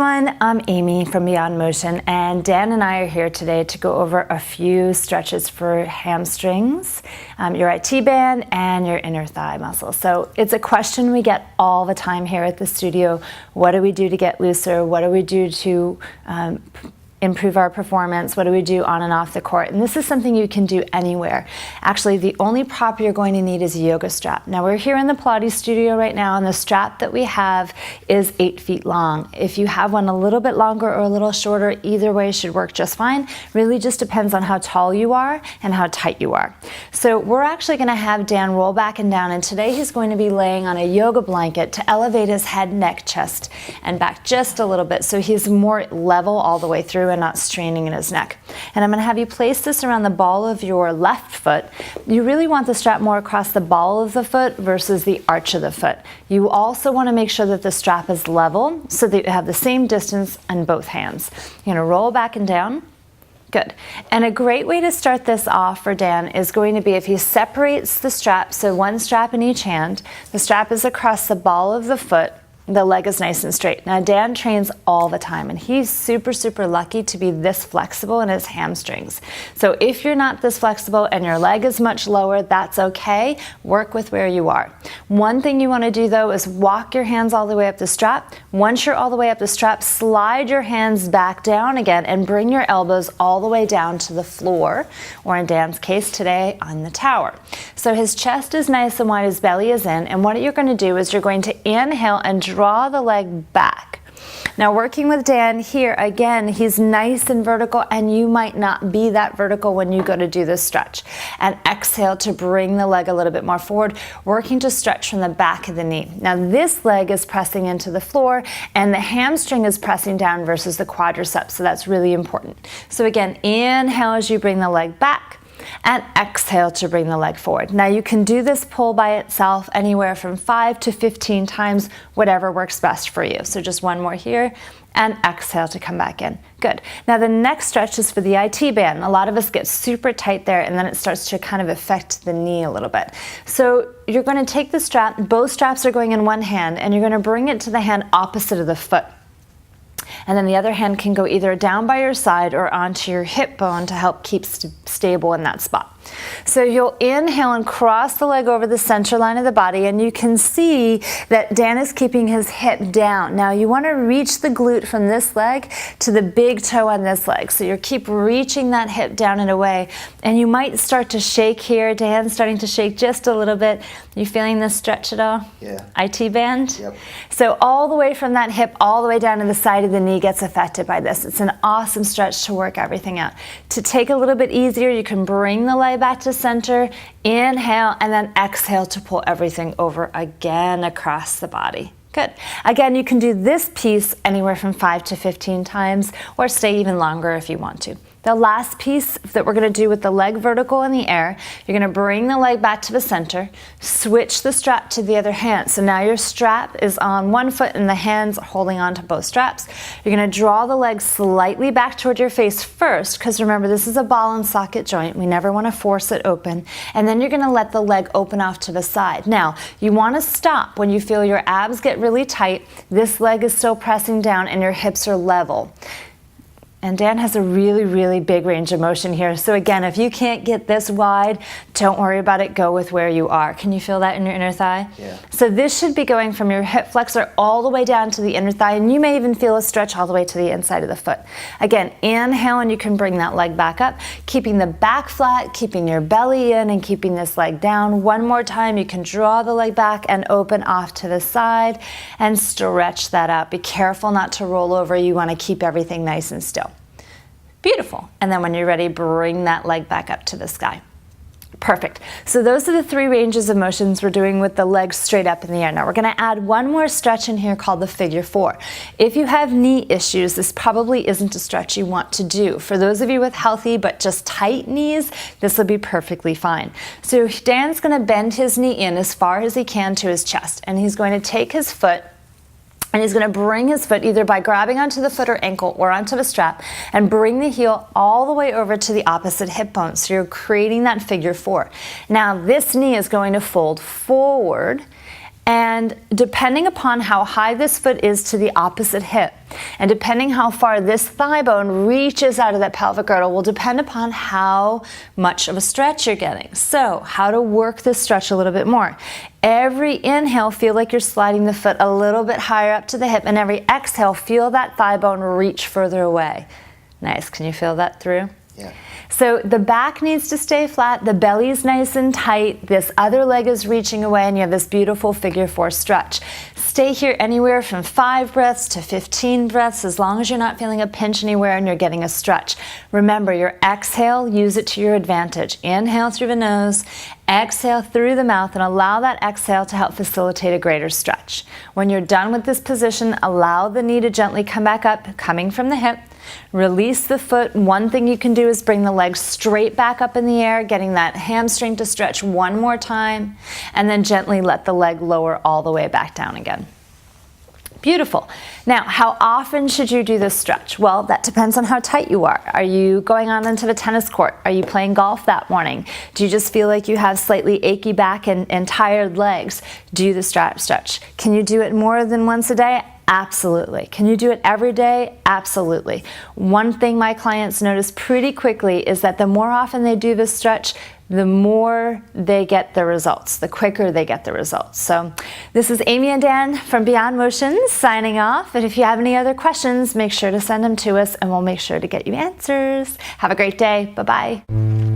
everyone, I'm Amy from Beyond Motion, and Dan and I are here today to go over a few stretches for hamstrings, your IT band, and your inner thigh muscle. So it's a question we get all the time here at the studio. What do we do to get looser? What do we do to improve our performance? What do we do on and off the court? And this is something you can do anywhere. Actually, the only prop you're going to need is a yoga strap. Now, we're here in the Pilates studio right now, and the strap that we have is 8 feet long. If you have one a little bit longer or a little shorter, either way should work just fine. Really just depends on how tall you are and how tight you are. So we're actually going to have Dan roll back and down, and today he's going to be laying on a yoga blanket to elevate his head, neck, chest, and back just a little bit so he's more level all the way through and not straining in his neck. And I'm going to have you place this around the ball of your left foot. You really want the strap more across the ball of the foot versus the arch of the foot. You also want to make sure that the strap is level so that you have the same distance on both hands. You're going to roll back and down. Good. And a great way to start this off for Dan is going to be if he separates the strap, so one strap in each hand, the strap is across the ball of the foot, the leg is nice and straight. Now, Dan trains all the time, and he's super, super lucky to be this flexible in his hamstrings. So if you're not this flexible and your leg is much lower, that's okay. Work with where you are. One thing you want to do, though, is walk your hands all the way up the strap. Once you're all the way up the strap, slide your hands back down again and bring your elbows all the way down to the floor, or in Dan's case today, on the tower. So his chest is nice and wide, his belly is in, and what you're going to do is you're going to inhale and draw the leg back. Now, working with Dan here, again, he's nice and vertical, and you might not be that vertical when you go to do this stretch. And exhale to bring the leg a little bit more forward, working to stretch from the back of the knee. Now, this leg is pressing into the floor, and the hamstring is pressing down versus the quadriceps, so that's really important. So again, inhale as you bring the leg back, and exhale to bring the leg forward. Now, you can do this pull by itself anywhere from 5 to 15 times, whatever works best for you. So just one more here, and exhale to come back in. Good. Now, the next stretch is for the IT band. A lot of us get super tight there, and then it starts to kind of affect the knee a little bit. So you're going to take the strap, both straps are going in one hand, and you're going to bring it to the hand opposite of the foot. And then the other hand can go either down by your side or onto your hip bone to help keep stable in that spot. So you'll inhale and cross the leg over the center line of the body, and you can see that Dan is keeping his hip down. Now you want to reach the glute from this leg to the big toe on this leg. So you keep reaching that hip down and away, and you might start to shake here. Dan's starting to shake just a little bit. You feeling this stretch at all? Yeah. IT band? Yep. So all the way from that hip all the way down to the side of the knee gets affected by this. It's an awesome stretch to work everything out. To take a little bit easier, you can bring the leg back to center, inhale, and then exhale to pull everything over again across the body. Good. Again, you can do this piece anywhere from 5 to 15 times, or stay even longer if you want to. The last piece that we're going to do with the leg vertical in the air, you're going to bring the leg back to the center, switch the strap to the other hand. So now your strap is on one foot and the hands holding on to both straps. You're going to draw the leg slightly back toward your face first, because remember, this is a ball and socket joint. We never want to force it open. And then you're going to let the leg open off to the side. Now, you want to stop when you feel your abs get really tight, this leg is still pressing down, and your hips are level. And Dan has a really, really big range of motion here. So again, if you can't get this wide, don't worry about it. Go with where you are. Can you feel that in your inner thigh? Yeah. So this should be going from your hip flexor all the way down to the inner thigh, and you may even feel a stretch all the way to the inside of the foot. Again, inhale, and you can bring that leg back up, keeping the back flat, keeping your belly in, and keeping this leg down. One more time, you can draw the leg back and open off to the side and stretch that out. Be careful not to roll over. You want to keep everything nice and still. Beautiful. And then when you're ready, bring that leg back up to the sky. Perfect. So those are the 3 ranges of motions we're doing with the legs straight up in the air. Now we're going to add one more stretch in here called the figure 4. If you have knee issues, this probably isn't a stretch you want to do. For those of you with healthy but just tight knees, this will be perfectly fine. So Dan's going to bend his knee in as far as he can to his chest, and he's going to take his foot, and he's going to bring his foot either by grabbing onto the foot or ankle or onto the strap and bring the heel all the way over to the opposite hip bone. So you're creating that figure 4. Now this knee is going to fold forward, And depending upon how high this foot is to the opposite hip, and depending how far this thigh bone reaches out of that pelvic girdle will depend upon how much of a stretch you're getting. So how to work this stretch a little bit more. Every inhale, feel like you're sliding the foot a little bit higher up to the hip, and every exhale, feel that thigh bone reach further away. Nice, can you feel that through? Yeah. So the back needs to stay flat, the belly's nice and tight, this other leg is reaching away, and you have this beautiful figure 4 stretch. Stay here anywhere from 5 breaths to 15 breaths, as long as you're not feeling a pinch anywhere and you're getting a stretch. Remember, your exhale, use it to your advantage. Inhale through the nose, exhale through the mouth, and allow that exhale to help facilitate a greater stretch. When you're done with this position, allow the knee to gently come back up, coming from the hip. Release the foot. One thing you can do is bring the leg straight back up in the air, getting that hamstring to stretch one more time, and then gently let the leg lower all the way back down again. Beautiful. Now, how often should you do this stretch? Well, that depends on how tight you are. Are you going on into the tennis court? Are you playing golf that morning? Do you just feel like you have slightly achy back and tired legs? Do the stretch. Can you do it more than once a day? Absolutely. Can you do it every day? Absolutely. One thing my clients notice pretty quickly is that the more often they do this stretch, the more they get the results, the quicker they get the results. So this is Amy and Dan from Beyond Motion signing off. And if you have any other questions, make sure to send them to us and we'll make sure to get you answers. Have a great day. Bye-bye.